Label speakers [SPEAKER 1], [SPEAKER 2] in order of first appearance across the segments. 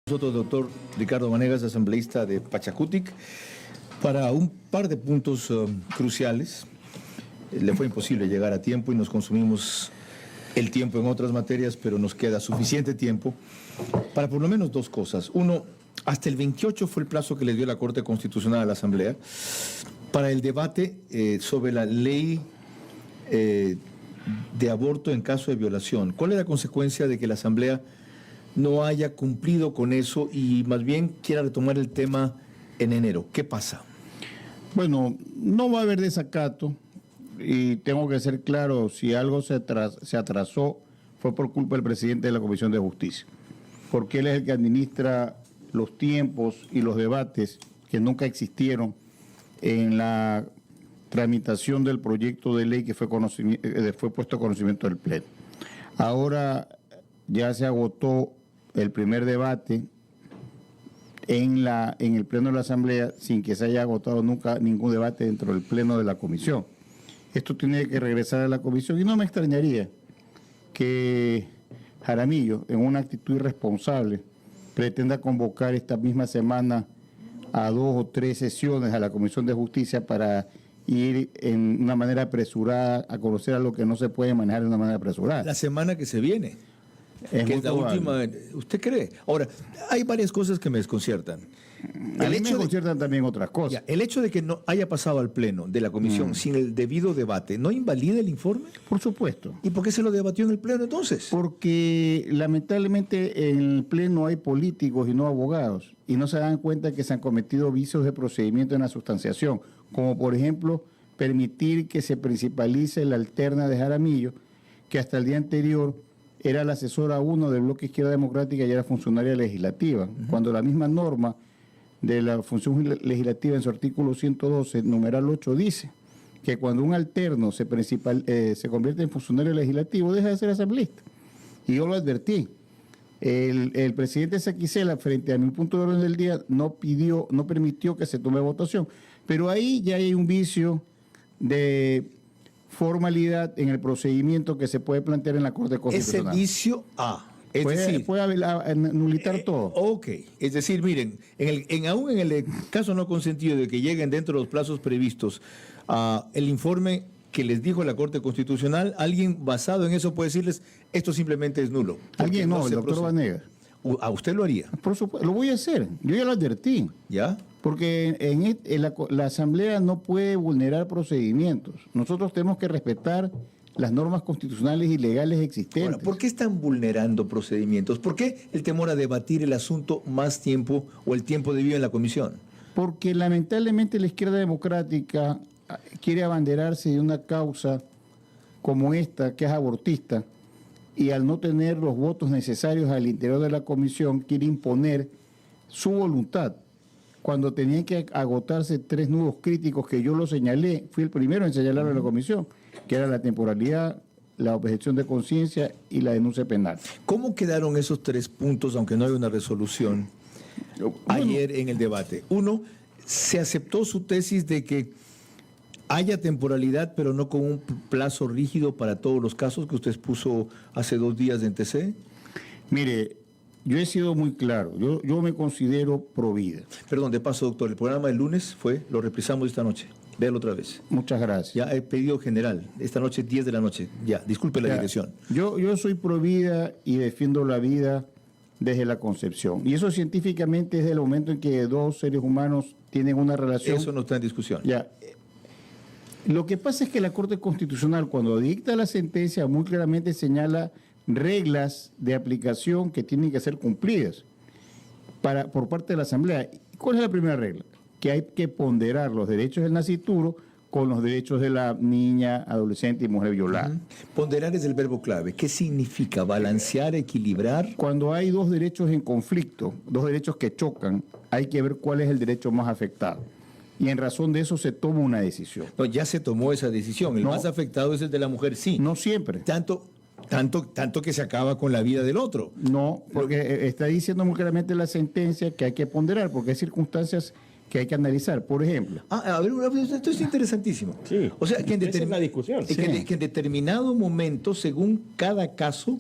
[SPEAKER 1] Nosotros, doctor Ricardo Vanegas, asambleísta de Pachacutic, para un par de puntos cruciales. Le fue imposible llegar a tiempo y nos consumimos el tiempo en otras materias, pero nos queda suficiente tiempo para por lo menos dos cosas. Uno, hasta el 28 fue el plazo que le dio la Corte Constitucional a la Asamblea para el debate sobre la ley de aborto en caso de violación. ¿Cuál es la consecuencia de que la Asamblea no haya cumplido con eso y más bien quiera retomar el tema en enero? ¿Qué pasa?
[SPEAKER 2] Bueno, no va a haber desacato y tengo que ser claro, si algo se atrasó fue por culpa del presidente de la Comisión de Justicia, porque él es el que administra los tiempos y los debates que nunca existieron en la tramitación del proyecto de ley que fue puesto a conocimiento del Pleno. Ahora ya se agotó el primer debate en el Pleno de la Asamblea sin que se haya agotado nunca ningún debate dentro del Pleno de la Comisión. Esto tiene que regresar a la Comisión y no me extrañaría que Jaramillo, en una actitud irresponsable, pretenda convocar esta misma semana a 2 o 3 sesiones a la Comisión de Justicia para ir en una manera apresurada a conocer a lo que no se puede manejar de una manera apresurada.
[SPEAKER 1] La semana que se viene. Que es la última. ¿Usted cree? Ahora, hay varias cosas que me desconciertan.
[SPEAKER 2] A mí me desconciertan también otras cosas.
[SPEAKER 1] Ya, el hecho de que no haya pasado al Pleno de la Comisión sin el debido debate, ¿no invalida el informe?
[SPEAKER 2] Por supuesto.
[SPEAKER 1] ¿Y por qué se lo debatió en el Pleno entonces?
[SPEAKER 2] Porque lamentablemente en el Pleno hay políticos y no abogados, y no se dan cuenta que se han cometido vicios de procedimiento en la sustanciación, como por ejemplo permitir que se principalice la alterna de Jaramillo, que hasta el día anterior era la asesora 1 del Bloque Izquierda Democrática y era funcionaria legislativa, cuando la misma norma de la función legislativa en su artículo 112, numeral 8, dice que cuando un alterno se convierte en funcionario legislativo, deja de ser asambleísta. Y yo lo advertí. El presidente Saquicela, frente a mi punto de orden del día, no permitió que se tome votación. Pero ahí ya hay un vicio de formalidad en el procedimiento que se puede plantear en la Corte Constitucional.
[SPEAKER 1] Ese vicio
[SPEAKER 2] puede anulitar todo.
[SPEAKER 1] Ok, es decir, miren, aún en el caso no consentido de que lleguen dentro de los plazos previstos el informe que les dijo la Corte Constitucional, alguien basado en eso puede decirles, esto simplemente es nulo.
[SPEAKER 2] Alguien no, el doctor Vanegas.
[SPEAKER 1] ¿A usted lo haría?
[SPEAKER 2] Por supuesto, lo voy a hacer, yo ya lo advertí.
[SPEAKER 1] ¿Ya?
[SPEAKER 2] Porque la Asamblea no puede vulnerar procedimientos. Nosotros tenemos que respetar las normas constitucionales y legales existentes.
[SPEAKER 1] Ahora, ¿por qué están vulnerando procedimientos? ¿Por qué el temor a debatir el asunto más tiempo o el tiempo debido en la comisión?
[SPEAKER 2] Porque lamentablemente la izquierda democrática quiere abanderarse de una causa como esta, que es abortista, y al no tener los votos necesarios al interior de la comisión, quiere imponer su voluntad. Cuando tenían que agotarse 3 nudos críticos que yo lo señalé, fui el primero en señalarlo en la comisión, que era la temporalidad, la objeción de conciencia y la denuncia penal.
[SPEAKER 1] ¿Cómo quedaron esos 3 puntos, aunque no hay una resolución, ayer en el debate? Uno, se aceptó su tesis de que haya temporalidad, pero no con un plazo rígido para todos los casos que usted expuso hace 2 días en TC.
[SPEAKER 2] Mire, yo he sido muy claro, yo me considero pro vida.
[SPEAKER 1] Perdón, de paso, doctor, el programa del lunes lo reprisamos esta noche. Véalo otra vez.
[SPEAKER 2] Muchas gracias.
[SPEAKER 1] Ya he pedido general, esta noche 10 de la noche. Ya, disculpe la dirección.
[SPEAKER 2] Yo soy pro vida y defiendo la vida desde la concepción. Y eso científicamente es del momento en que 2 seres humanos tienen una relación.
[SPEAKER 1] Eso no está en discusión.
[SPEAKER 2] Ya. Lo que pasa es que la Corte Constitucional, cuando dicta la sentencia, muy claramente señala reglas de aplicación que tienen que ser cumplidas por parte de la Asamblea. ¿Cuál es la primera regla? Que hay que ponderar los derechos del nascituro con los derechos de la niña, adolescente y mujer violada.
[SPEAKER 1] Ponderar es el verbo clave. ¿Qué significa? ¿Balancear, equilibrar?
[SPEAKER 2] Cuando hay 2 derechos en conflicto, 2 derechos que chocan, hay que ver cuál es el derecho más afectado. Y en razón de eso se toma una decisión.
[SPEAKER 1] No, ya se tomó esa decisión. El más afectado es el de la mujer, sí.
[SPEAKER 2] No siempre.
[SPEAKER 1] Tanto que se acaba con la vida del otro.
[SPEAKER 2] No, porque está diciendo muy claramente la sentencia que hay que ponderar, porque hay circunstancias que hay que analizar. Por ejemplo.
[SPEAKER 1] A ver, esto es interesantísimo.
[SPEAKER 3] Sí,
[SPEAKER 1] o sea, que
[SPEAKER 3] esa es la discusión.
[SPEAKER 1] que en determinado momento, según cada caso,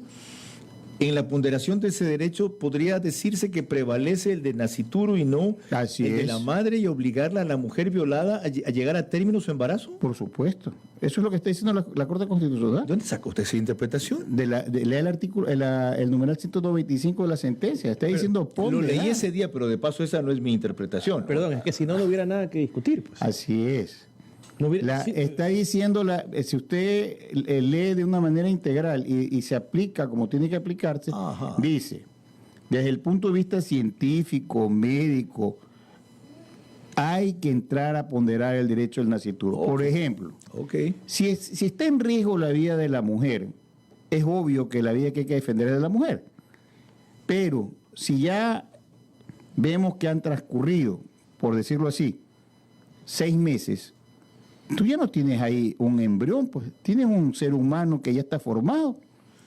[SPEAKER 1] En la ponderación de ese derecho podría decirse que prevalece el de nacituro y no
[SPEAKER 2] Así
[SPEAKER 1] el de
[SPEAKER 2] es.
[SPEAKER 1] la madre, y obligarla a la mujer violada a llegar a término su embarazo.
[SPEAKER 2] Por supuesto. Eso es lo que está diciendo la Corte Constitucional.
[SPEAKER 1] ¿Dónde sacó usted esa interpretación?
[SPEAKER 2] Lea el artículo, el numeral 195 de la sentencia. Está diciendo
[SPEAKER 1] Lo
[SPEAKER 2] ponderar.
[SPEAKER 1] leí ese día, pero de paso esa no es mi interpretación.
[SPEAKER 3] Perdón, es que si no hubiera nada que discutir. Pues.
[SPEAKER 2] Así es.
[SPEAKER 3] No hubiera- sí,
[SPEAKER 2] Está diciendo, si usted lee de una manera integral y se aplica como tiene que aplicarse,
[SPEAKER 1] Ajá.
[SPEAKER 2] dice, desde el punto de vista científico, médico, hay que entrar a ponderar el derecho del nascituro. Por ejemplo,
[SPEAKER 1] Ok.
[SPEAKER 2] si está en riesgo la vida de la mujer, es obvio que la vida que hay que defender es de la mujer. Pero si ya vemos que han transcurrido, por decirlo así, 6 meses, tú ya no tienes ahí un embrión, pues tienes un ser humano que ya está formado.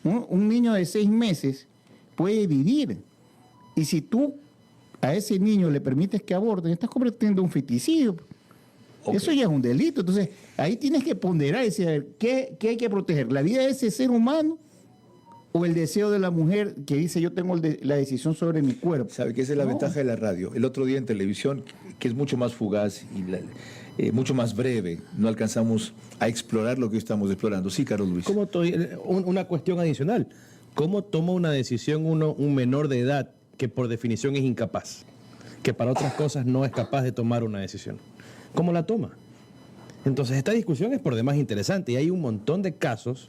[SPEAKER 2] Un niño de 6 meses puede vivir. Y si tú a ese niño le permites que aborte, estás cometiendo un feticidio.
[SPEAKER 1] Ok.
[SPEAKER 2] Eso ya es un delito. Entonces, ahí tienes que ponderar y decir, a ver, ¿qué hay que proteger? ¿La vida de ese ser humano o el deseo de la mujer que dice yo tengo la decisión sobre mi cuerpo?
[SPEAKER 1] ¿Sabe que esa es la
[SPEAKER 2] No.
[SPEAKER 1] ventaja de la radio? El otro día en televisión, que es mucho más fugaz y mucho más breve, no alcanzamos a explorar lo que estamos explorando. Sí, Carlos Luis.
[SPEAKER 3] ¿Cómo una cuestión adicional? ¿Cómo toma una decisión un menor de edad que por definición es incapaz? Que para otras cosas no es capaz de tomar una decisión. ¿Cómo la toma? Entonces, esta discusión es por demás interesante y hay un montón de casos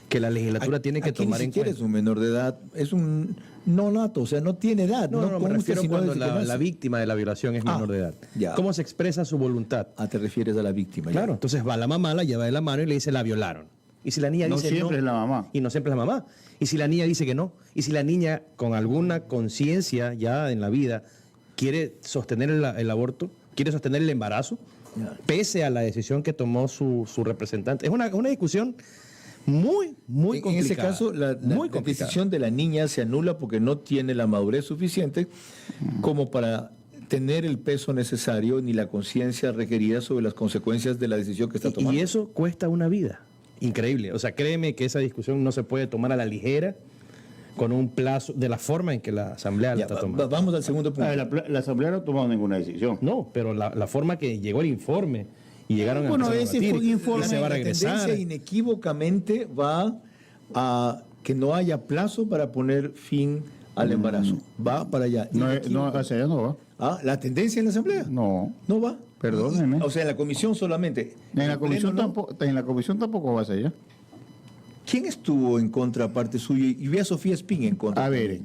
[SPEAKER 3] que la legislatura tiene que
[SPEAKER 1] Aquí
[SPEAKER 3] tomar
[SPEAKER 1] ni
[SPEAKER 3] en
[SPEAKER 1] siquiera
[SPEAKER 3] cuenta.
[SPEAKER 1] es un menor de edad, es un no nato, o sea, no tiene edad.
[SPEAKER 3] No, me
[SPEAKER 1] consta,
[SPEAKER 3] refiero
[SPEAKER 1] sino
[SPEAKER 3] cuando
[SPEAKER 1] desde que nace.
[SPEAKER 3] la víctima de la violación es menor de edad.
[SPEAKER 1] ya.
[SPEAKER 3] ¿Cómo se expresa su voluntad?
[SPEAKER 1] Ah, te refieres a la víctima. ya.
[SPEAKER 3] Claro, entonces va la mamá, la lleva de la mano y le dice la violaron. Y si la niña
[SPEAKER 2] No
[SPEAKER 3] dice
[SPEAKER 2] siempre
[SPEAKER 3] no,
[SPEAKER 2] es la mamá.
[SPEAKER 3] y no siempre es la mamá. Y si la niña dice que no, y si la niña con alguna conciencia ya en la vida quiere sostener el aborto, quiere sostener el embarazo,
[SPEAKER 1] Ya.
[SPEAKER 3] pese a la decisión que tomó su representante. Es una discusión muy
[SPEAKER 1] En
[SPEAKER 3] complicada.
[SPEAKER 1] ese caso, la
[SPEAKER 3] muy complicada.
[SPEAKER 1] decisión de la niña se anula porque no tiene la madurez suficiente como para tener el peso necesario ni la conciencia requerida sobre las consecuencias de la decisión que está tomando.
[SPEAKER 3] Y eso cuesta una vida. Increíble. O sea, créeme que esa discusión no se puede tomar a la ligera con un plazo, de la forma en que la Asamblea la
[SPEAKER 1] Ya,
[SPEAKER 3] está tomando.
[SPEAKER 1] vamos al segundo punto.
[SPEAKER 2] La Asamblea no ha tomado ninguna decisión.
[SPEAKER 3] No, pero la forma que llegó el informe y llegaron
[SPEAKER 2] Bueno,
[SPEAKER 3] a empezar a
[SPEAKER 2] ese
[SPEAKER 3] debatir,
[SPEAKER 2] fue un informe,
[SPEAKER 3] y se va a
[SPEAKER 1] La
[SPEAKER 3] regresar.
[SPEAKER 1] tendencia inequívocamente va a que no haya plazo para poner fin al embarazo. Va para allá.
[SPEAKER 2] No,
[SPEAKER 1] Inequívoco.
[SPEAKER 2] hacia allá no va.
[SPEAKER 1] Ah, ¿la tendencia en la Asamblea?
[SPEAKER 2] No.
[SPEAKER 1] No va.
[SPEAKER 2] Perdóneme.
[SPEAKER 1] O sea, en la comisión solamente.
[SPEAKER 2] En la
[SPEAKER 1] el
[SPEAKER 2] comisión
[SPEAKER 1] Pleno no.
[SPEAKER 2] tampoco va hacia allá.
[SPEAKER 1] ¿Quién estuvo en contra aparte suyo? Y vi a Sofía Spin en contra.
[SPEAKER 2] A ver,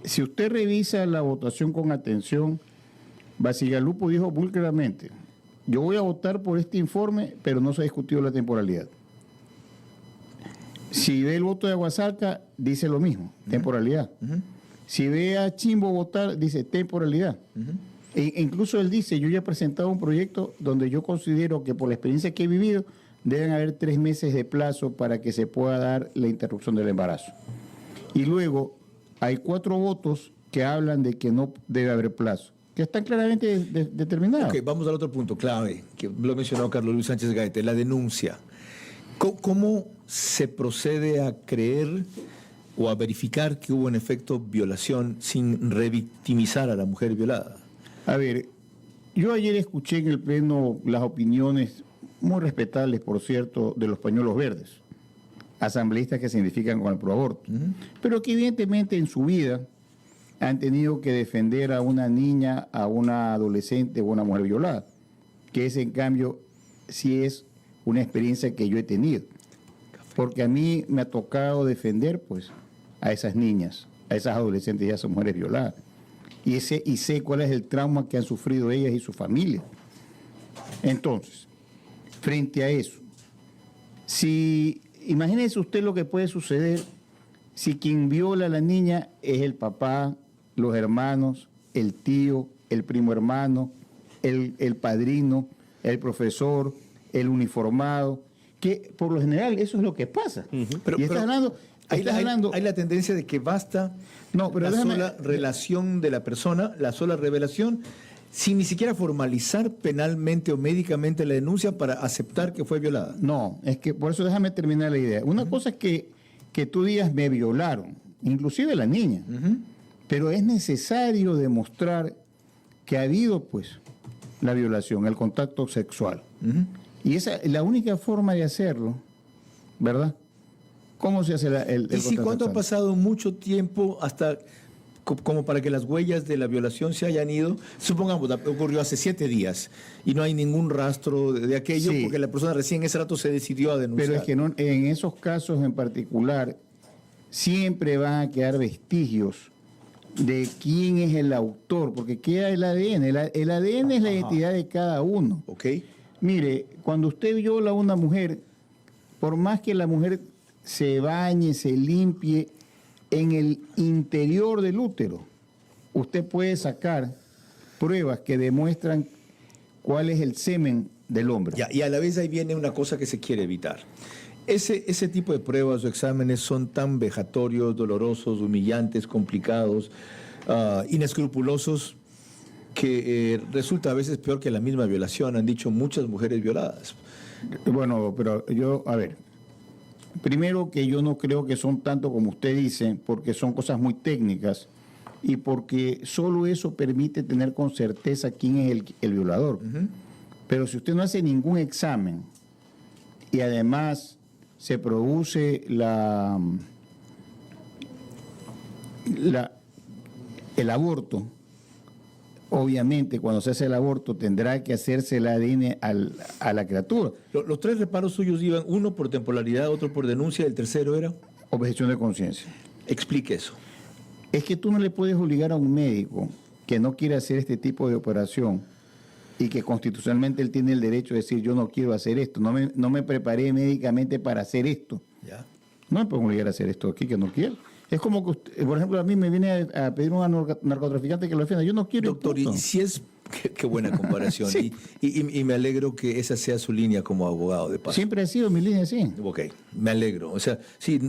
[SPEAKER 2] si usted revisa la votación con atención, Basigalupo dijo muy claramente, yo voy a votar por este informe, pero no se ha discutido la temporalidad. Si ve el voto de Aguasarca, dice lo mismo, temporalidad. Si ve a Chimbo votar, dice temporalidad. E incluso él dice, yo ya he presentado un proyecto donde yo considero que por la experiencia que he vivido, deben haber 3 meses de plazo para que se pueda dar la interrupción del embarazo. Y luego hay 4 votos que hablan de que no debe haber plazo, que están claramente determinados.
[SPEAKER 1] Ok, vamos al otro punto clave, que lo mencionó Carlos Luis Sánchez Gaete, la denuncia. ¿Cómo se procede a creer o a verificar que hubo en efecto violación sin revictimizar a la mujer violada?
[SPEAKER 2] A ver, yo ayer escuché en el Pleno las opiniones muy respetables, por cierto, de los pañuelos verdes, asambleístas que se identifican con el proaborto, pero que evidentemente en su vida han tenido que defender a una niña, a una adolescente o una mujer violada, que es en cambio sí es una experiencia que yo he tenido, porque a mí me ha tocado defender pues a esas niñas, a esas adolescentes y a esas mujeres violadas, y sé cuál es el trauma que han sufrido ellas y su familia. Entonces, frente a eso, imagínese usted lo que puede suceder si quien viola a la niña es el papá, los hermanos, el tío, el primo hermano, el padrino, el profesor, el uniformado, que por lo general eso es lo que pasa.
[SPEAKER 1] Pero-
[SPEAKER 2] Y estás hablando...
[SPEAKER 1] Hay
[SPEAKER 2] estás hablando
[SPEAKER 1] la tendencia de que basta
[SPEAKER 2] No, pero
[SPEAKER 1] la
[SPEAKER 2] déjame-
[SPEAKER 1] sola relación de la persona, la sola revelación, sin ni siquiera formalizar penalmente o médicamente la denuncia para aceptar que fue violada.
[SPEAKER 2] No, es que por eso déjame terminar la idea. Una cosa es que tú digas me violaron, inclusive la niña. Pero es necesario demostrar que ha habido, pues, la violación, el contacto sexual. Y esa es la única forma de hacerlo, ¿verdad? ¿Cómo se hace el
[SPEAKER 1] ¿Y si
[SPEAKER 2] contacto
[SPEAKER 1] cuando ha
[SPEAKER 2] sexual?
[SPEAKER 1] pasado mucho tiempo hasta como para que las huellas de la violación se hayan ido? Supongamos, ocurrió hace 7 días y no hay ningún rastro de aquello
[SPEAKER 2] Sí.
[SPEAKER 1] porque la persona recién en ese rato se decidió a denunciar.
[SPEAKER 2] Pero es que no, en esos casos en particular siempre van a quedar vestigios de quién es el autor, porque queda el ADN. El ADN es la identidad de cada uno.
[SPEAKER 1] ¿Ok?
[SPEAKER 2] Mire, cuando usted viola a una mujer, por más que la mujer se bañe, se limpie, en el interior del útero, usted puede sacar pruebas que demuestran cuál es el semen del hombre.
[SPEAKER 1] Ya, y a la vez ahí viene una cosa que se quiere evitar. Ese tipo de pruebas o exámenes son tan vejatorios, dolorosos, humillantes, complicados, inescrupulosos, que resulta a veces peor que la misma violación, han dicho muchas mujeres violadas.
[SPEAKER 2] Bueno, pero yo, a ver, primero que yo no creo que son tanto como usted dice, porque son cosas muy técnicas y porque solo eso permite tener con certeza quién es el violador. Pero si usted no hace ningún examen y además se produce el aborto, obviamente cuando se hace el aborto tendrá que hacerse el ADN a la criatura.
[SPEAKER 1] Los 3 reparos suyos iban, uno por temporalidad, otro por denuncia, el tercero era...
[SPEAKER 2] Objeción de conciencia.
[SPEAKER 1] Explique eso.
[SPEAKER 2] Es que tú no le puedes obligar a un médico que no quiere hacer este tipo de operación y que constitucionalmente él tiene el derecho de decir yo no quiero hacer esto, no me preparé médicamente para hacer esto.
[SPEAKER 1] ¿Ya?
[SPEAKER 2] No me pueden obligar a hacer esto aquí que no quiero. Es como que, usted, por ejemplo, a mí me viene a pedir un narcotraficante que lo defienda. Yo no quiero.
[SPEAKER 1] Doctor, y si es... Qué buena comparación.
[SPEAKER 2] Sí.
[SPEAKER 1] y me alegro que esa sea su línea como abogado de paz.
[SPEAKER 2] Siempre ha sido mi línea así.
[SPEAKER 1] Ok, me alegro. O sea, sí,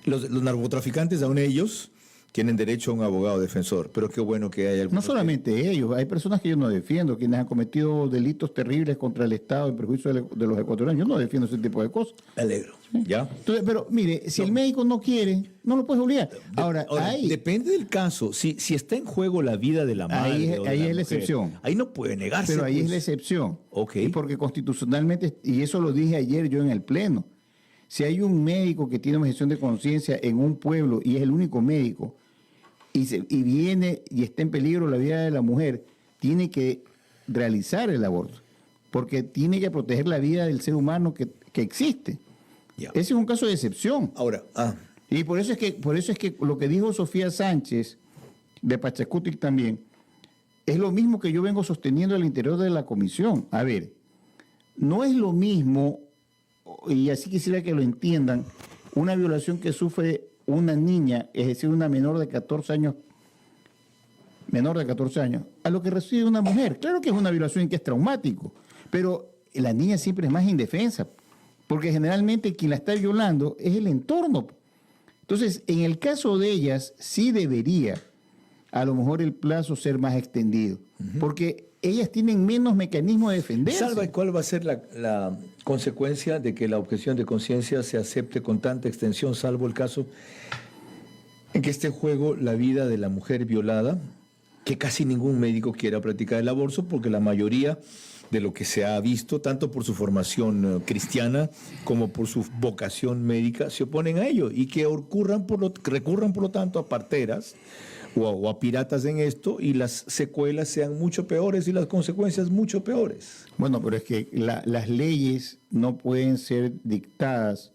[SPEAKER 1] los narcotraficantes, aún ellos, tienen derecho a un abogado defensor, pero qué bueno que haya...
[SPEAKER 2] No solamente ellos, hay personas que yo no defiendo, quienes han cometido delitos terribles contra el Estado en perjuicio de los ecuatorianos. Yo no defiendo ese tipo de cosas.
[SPEAKER 1] Me alegro, ¿ya?
[SPEAKER 2] Entonces, pero mire, si el médico no quiere, no lo puedes obligar. Ahora, ahí,
[SPEAKER 1] depende del caso. Si está en juego la vida de la madre o de
[SPEAKER 2] ahí
[SPEAKER 1] la
[SPEAKER 2] es la
[SPEAKER 1] mujer,
[SPEAKER 2] excepción.
[SPEAKER 1] ahí no puede negarse.
[SPEAKER 2] pero ahí
[SPEAKER 1] pues.
[SPEAKER 2] es la excepción.
[SPEAKER 1] Ok.
[SPEAKER 2] Y porque constitucionalmente, y eso lo dije ayer yo en el Pleno, si hay un médico que tiene objeción de conciencia en un pueblo y es el único médico, y viene y está en peligro la vida de la mujer, tiene que realizar el aborto, porque tiene que proteger la vida del ser humano que existe.
[SPEAKER 1] Ya.
[SPEAKER 2] Ese es un caso de excepción.
[SPEAKER 1] Ahora,
[SPEAKER 2] Y por eso es que lo que dijo Sofía Sánchez, de Pachacutic también, es lo mismo que yo vengo sosteniendo al interior de la comisión. A ver, no es lo mismo, y así quisiera que lo entiendan, una violación que sufre una niña, es decir, una menor de 14 años, a lo que recibe una mujer. Claro que es una violación y que es traumático, pero la niña siempre es más indefensa, porque generalmente quien la está violando es el entorno. Entonces, en el caso de ellas, sí debería a lo mejor el plazo ser más extendido, porque ellas tienen menos mecanismos de defenderse.
[SPEAKER 1] Salva, ¿cuál va a ser la consecuencia de que la objeción de conciencia se acepte con tanta extensión, salvo el caso en que esté en juego la vida de la mujer violada, que casi ningún médico quiera practicar el aborto, porque la mayoría de lo que se ha visto, tanto por su formación cristiana como por su vocación médica, se oponen a ello y que recurran por lo tanto a parteras o a piratas en esto y las secuelas sean mucho peores y las consecuencias mucho peores.
[SPEAKER 2] Bueno, pero es que las leyes no pueden ser dictadas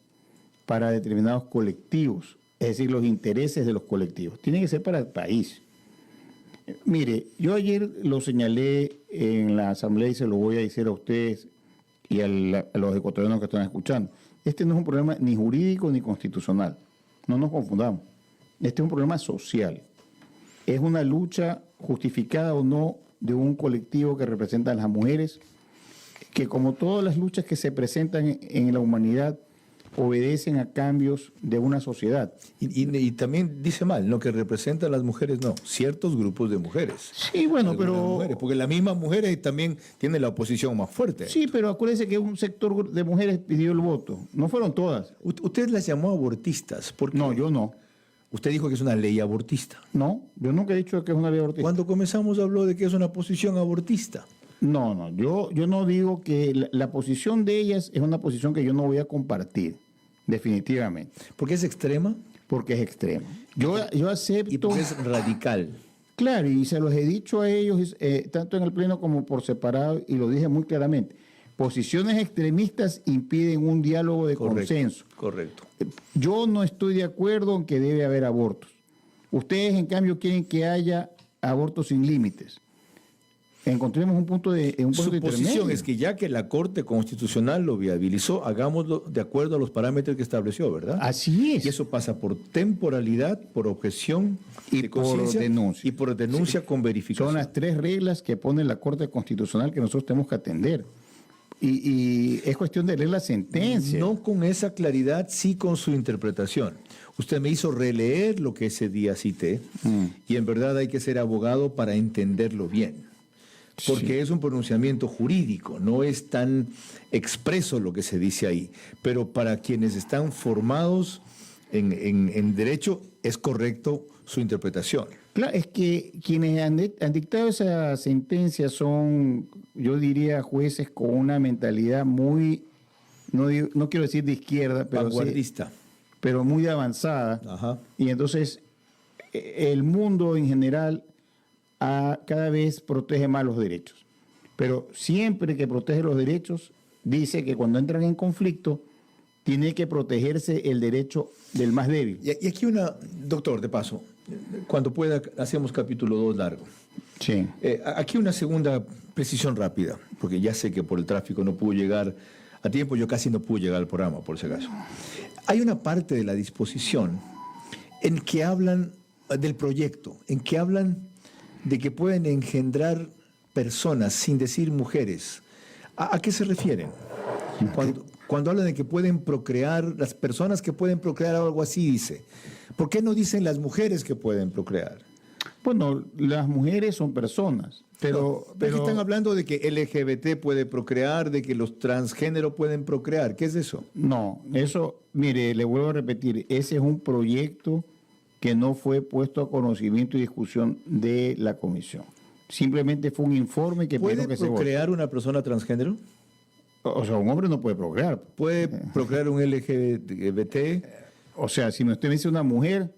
[SPEAKER 2] para determinados colectivos, es decir, los intereses de los colectivos. Tienen que ser para el país. Mire, yo ayer lo señalé en la asamblea y se lo voy a decir a ustedes y a los ecuatorianos que están escuchando. Este no es un problema ni jurídico ni constitucional. No nos confundamos. Este es un problema social. Es una lucha justificada o no de un colectivo que representa a las mujeres, que como todas las luchas que se presentan en la humanidad, obedecen a cambios de una sociedad.
[SPEAKER 1] Y también dice mal, lo que representan las mujeres, no, ciertos grupos de mujeres.
[SPEAKER 2] Sí, bueno,
[SPEAKER 1] Algunas
[SPEAKER 2] pero...
[SPEAKER 1] mujeres, porque las mismas mujeres también tienen la oposición más fuerte.
[SPEAKER 2] Sí, pero acuérdense que un sector de mujeres pidió el voto. No fueron todas.
[SPEAKER 1] Usted las llamó abortistas. Porque
[SPEAKER 2] No, yo no.
[SPEAKER 1] Usted dijo que es una ley abortista.
[SPEAKER 2] No, yo nunca he dicho que es una ley abortista.
[SPEAKER 1] Cuando comenzamos habló de que es una posición abortista.
[SPEAKER 2] No, yo no digo que la posición de ellas es una posición que yo no voy a compartir, definitivamente,
[SPEAKER 1] ¿Porque es extrema?
[SPEAKER 2] porque es extrema. Yo acepto...
[SPEAKER 1] Y porque es radical.
[SPEAKER 2] Claro, y se los he dicho a ellos, tanto en el Pleno como por separado, y lo dije muy claramente. Posiciones extremistas impiden un diálogo de consenso.
[SPEAKER 1] Correcto.
[SPEAKER 2] Yo no estoy de acuerdo en que debe haber abortos. Ustedes, en cambio, quieren que haya abortos sin límites. Encontremos un punto de
[SPEAKER 1] Su posición
[SPEAKER 2] intermedio.
[SPEAKER 1] es que ya que la Corte Constitucional lo viabilizó, hagámoslo de acuerdo a los parámetros que estableció, ¿verdad?
[SPEAKER 2] Así es.
[SPEAKER 1] Y eso pasa por temporalidad, por objeción
[SPEAKER 2] Y
[SPEAKER 1] de
[SPEAKER 2] por
[SPEAKER 1] conciencia
[SPEAKER 2] denuncia.
[SPEAKER 1] y por denuncia con verificación.
[SPEAKER 2] Son las 3 reglas que pone la Corte Constitucional que nosotros tenemos que atender. Y es cuestión de leer la sentencia.
[SPEAKER 1] No con esa claridad, sí con su interpretación. Usted me hizo releer lo que ese día cité y en verdad hay que ser abogado para entenderlo bien. Porque es un pronunciamiento jurídico, no es tan expreso lo que se dice ahí. Pero para quienes están formados en derecho, es correcto su interpretación.
[SPEAKER 2] Claro, es que quienes han dictado esa sentencia son, yo diría, jueces con una mentalidad muy, no quiero decir de izquierda, pero sí,
[SPEAKER 1] Vanguardista.
[SPEAKER 2] pero muy avanzada.
[SPEAKER 1] Ajá.
[SPEAKER 2] Y entonces el mundo en general cada vez protege más los derechos. Pero siempre que protege los derechos, dice que cuando entran en conflicto, tiene que protegerse el derecho del más débil.
[SPEAKER 1] Y aquí doctor, de paso, cuando pueda hacemos capítulo 2 largo.
[SPEAKER 2] Sí.
[SPEAKER 1] Aquí una segunda precisión rápida, porque ya sé que por el tráfico no pude llegar a tiempo, yo casi no pude llegar al programa, por si acaso. Hay una parte de la disposición en que hablan del proyecto, en que hablan de que pueden engendrar personas, sin decir mujeres. ¿A qué se refieren? Cuando hablan de que pueden procrear, las personas que pueden procrear, algo así dice. ¿Por qué no dicen las mujeres que pueden procrear?
[SPEAKER 2] Bueno, las mujeres son personas, pero
[SPEAKER 1] Aquí están hablando de que LGBT puede procrear, de que los transgénero pueden procrear. ¿Qué es eso?
[SPEAKER 2] no, eso, mire, le vuelvo a repetir, ese es un proyecto que no fue puesto a conocimiento y discusión de la comisión. Simplemente fue un informe que
[SPEAKER 1] ¿Puede
[SPEAKER 2] pidió que se vote.
[SPEAKER 1] procrear una persona transgénero?
[SPEAKER 2] O sea, un hombre no puede procrear.
[SPEAKER 1] ¿Puede procrear un LGBT?
[SPEAKER 2] O sea, si usted me dice una mujer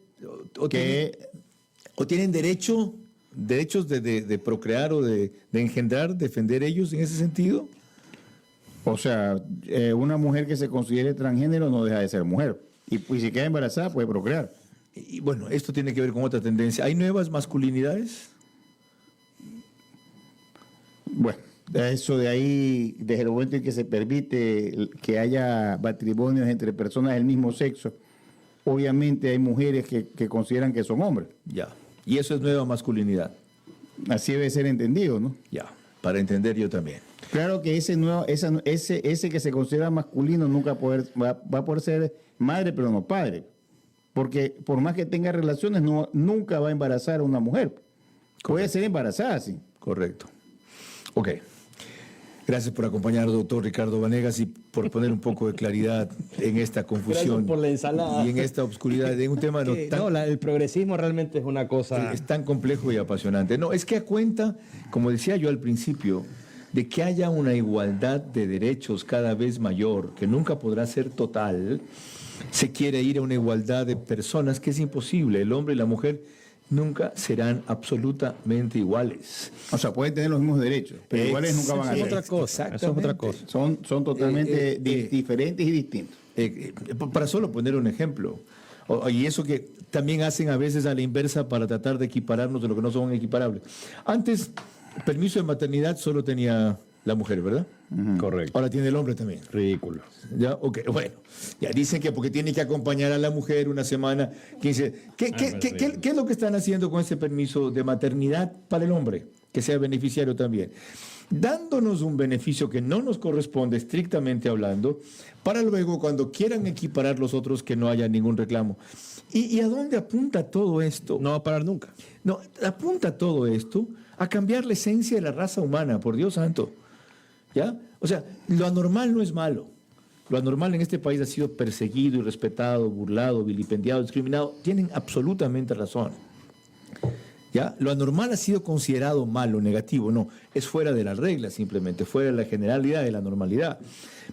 [SPEAKER 1] ¿O tienen derechos de procrear o de engendrar, defender ellos en ese sentido?
[SPEAKER 2] o sea, una mujer que se considere transgénero no deja de ser mujer. Y si queda embarazada puede procrear.
[SPEAKER 1] Y bueno, esto tiene que ver con otra tendencia. ¿Hay nuevas masculinidades?
[SPEAKER 2] Bueno, eso de ahí, desde el momento en que se permite que haya matrimonios entre personas del mismo sexo, obviamente hay mujeres que consideran que son hombres.
[SPEAKER 1] Ya. Y eso es nueva masculinidad.
[SPEAKER 2] Así debe ser entendido, ¿no?
[SPEAKER 1] Ya. Para entender yo también.
[SPEAKER 2] Claro que ese que se considera masculino nunca va a poder ser madre, pero no padre. Porque por más que tenga relaciones, nunca va a embarazar a una mujer. Puede ser embarazada, sí.
[SPEAKER 1] Correcto. Ok. Gracias por acompañarnos, doctor Ricardo Vanegas, y por poner un poco de claridad en esta confusión.
[SPEAKER 3] Gracias por la ensalada.
[SPEAKER 1] Y en esta obscuridad, en un tema
[SPEAKER 3] el progresismo realmente es una cosa...
[SPEAKER 1] es tan complejo y apasionante. No, es que a cuenta, como decía yo al principio, de que haya una igualdad de derechos cada vez mayor, que nunca podrá ser total, se quiere ir a una igualdad de personas que es imposible. El hombre y la mujer nunca serán absolutamente iguales.
[SPEAKER 2] O sea, pueden tener los mismos derechos, pero iguales nunca van a
[SPEAKER 3] Eso
[SPEAKER 2] ser.
[SPEAKER 3] es otra cosa. Eso es otra cosa.
[SPEAKER 2] Son totalmente diferentes y distintos.
[SPEAKER 1] Para solo poner un ejemplo, y eso que también hacen a veces a la inversa para tratar de equipararnos de lo que no son equiparables. Antes, permiso de maternidad solo tenía la mujer, ¿verdad?
[SPEAKER 3] Correcto.
[SPEAKER 1] Ahora tiene el hombre también.
[SPEAKER 3] Ridículo.
[SPEAKER 1] ¿Ya? Ok, bueno. Ya dicen que porque tiene que acompañar a la mujer una semana, 15. ¿Qué es lo que están haciendo con ese permiso de maternidad para el hombre? Que sea beneficiario también. Dándonos un beneficio que no nos corresponde estrictamente hablando, para luego cuando quieran equiparar los otros que no haya ningún reclamo. ¿Y a dónde apunta todo esto?
[SPEAKER 3] No va a parar nunca.
[SPEAKER 1] No, apunta todo esto a cambiar la esencia de la raza humana, por Dios santo. ¿Ya? O sea, lo anormal no es malo. lo anormal en este país ha sido perseguido, irrespetado, burlado, vilipendiado, discriminado. Tienen absolutamente razón. ¿Ya? Lo anormal ha sido considerado malo, negativo. No, es fuera de la regla simplemente, fuera de la generalidad de la normalidad.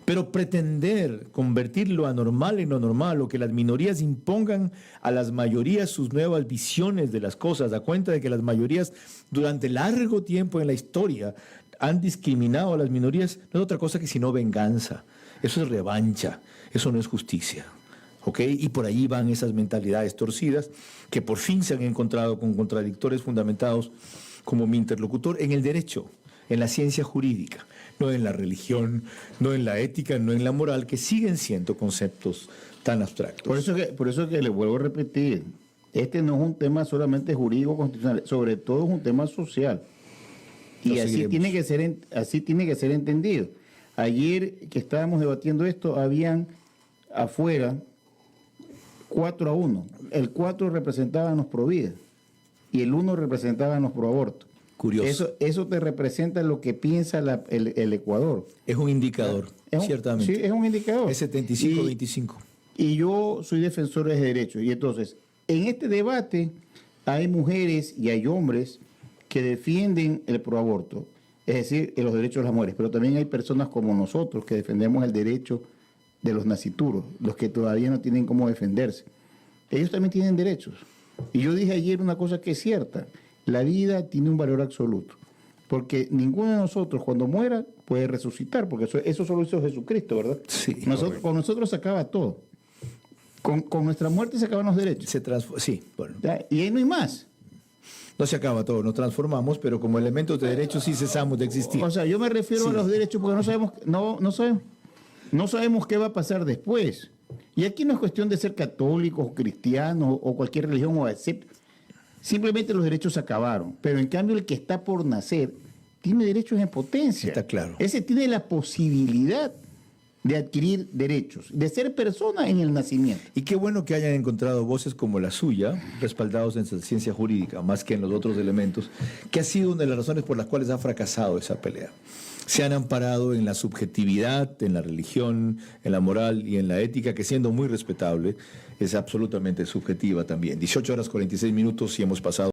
[SPEAKER 1] Pero pretender convertir lo anormal en lo normal, o que las minorías impongan a las mayorías sus nuevas visiones de las cosas, a cuenta de que las mayorías durante largo tiempo en la historia han discriminado a las minorías, no es otra cosa que sino venganza. Eso es revancha, eso no es justicia. ¿Ok? Y por ahí van esas mentalidades torcidas que por fin se han encontrado con contradictores fundamentados como mi interlocutor en el derecho, en la ciencia jurídica, no en la religión, no en la ética, no en la moral, que siguen siendo conceptos tan abstractos.
[SPEAKER 2] Por eso que le vuelvo a repetir, este no es un tema solamente jurídico constitucional, sobre todo es un tema social. Y así tiene que ser entendido. Ayer que estábamos debatiendo esto, habían afuera 4-1. El 4 representaba a los pro vida y el 1 representaba a los pro aborto.
[SPEAKER 1] Curioso.
[SPEAKER 2] Eso te representa lo que piensa el Ecuador.
[SPEAKER 1] Es un indicador, ciertamente.
[SPEAKER 2] Sí, es un indicador.
[SPEAKER 1] Es 75-25.
[SPEAKER 2] Y yo soy defensor de derechos. Y entonces, en este debate hay mujeres y hay hombres que defienden el proaborto, es decir, los derechos de las mujeres, pero también hay personas como nosotros que defendemos el derecho de los nacituros, los que todavía no tienen cómo defenderse. Ellos también tienen derechos. Y yo dije ayer una cosa que es cierta, la vida tiene un valor absoluto, porque ninguno de nosotros cuando muera puede resucitar, porque eso solo hizo Jesucristo, ¿verdad?
[SPEAKER 1] Sí.
[SPEAKER 2] Con nosotros se acaba todo. Con nuestra muerte se acaban los derechos.
[SPEAKER 1] Sí, bueno.
[SPEAKER 2] ¿Ya? Y ahí no hay más.
[SPEAKER 1] No se acaba todo, nos transformamos, pero como elementos de derechos sí cesamos de existir.
[SPEAKER 2] O sea, yo me refiero a los derechos porque no sabemos qué va a pasar después. Y aquí no es cuestión de ser católicos o cristianos o cualquier religión o acepto. Simplemente los derechos se acabaron. Pero en cambio el que está por nacer tiene derechos en potencia.
[SPEAKER 1] Está claro.
[SPEAKER 2] Ese tiene la posibilidad de adquirir derechos, de ser persona en el nacimiento.
[SPEAKER 1] Y qué bueno que hayan encontrado voces como la suya, respaldados en la ciencia jurídica, más que en los otros elementos, que ha sido una de las razones por las cuales ha fracasado esa pelea. Se han amparado en la subjetividad, en la religión, en la moral y en la ética, que siendo muy respetable, es absolutamente subjetiva también. 18 horas 46 minutos y hemos pasado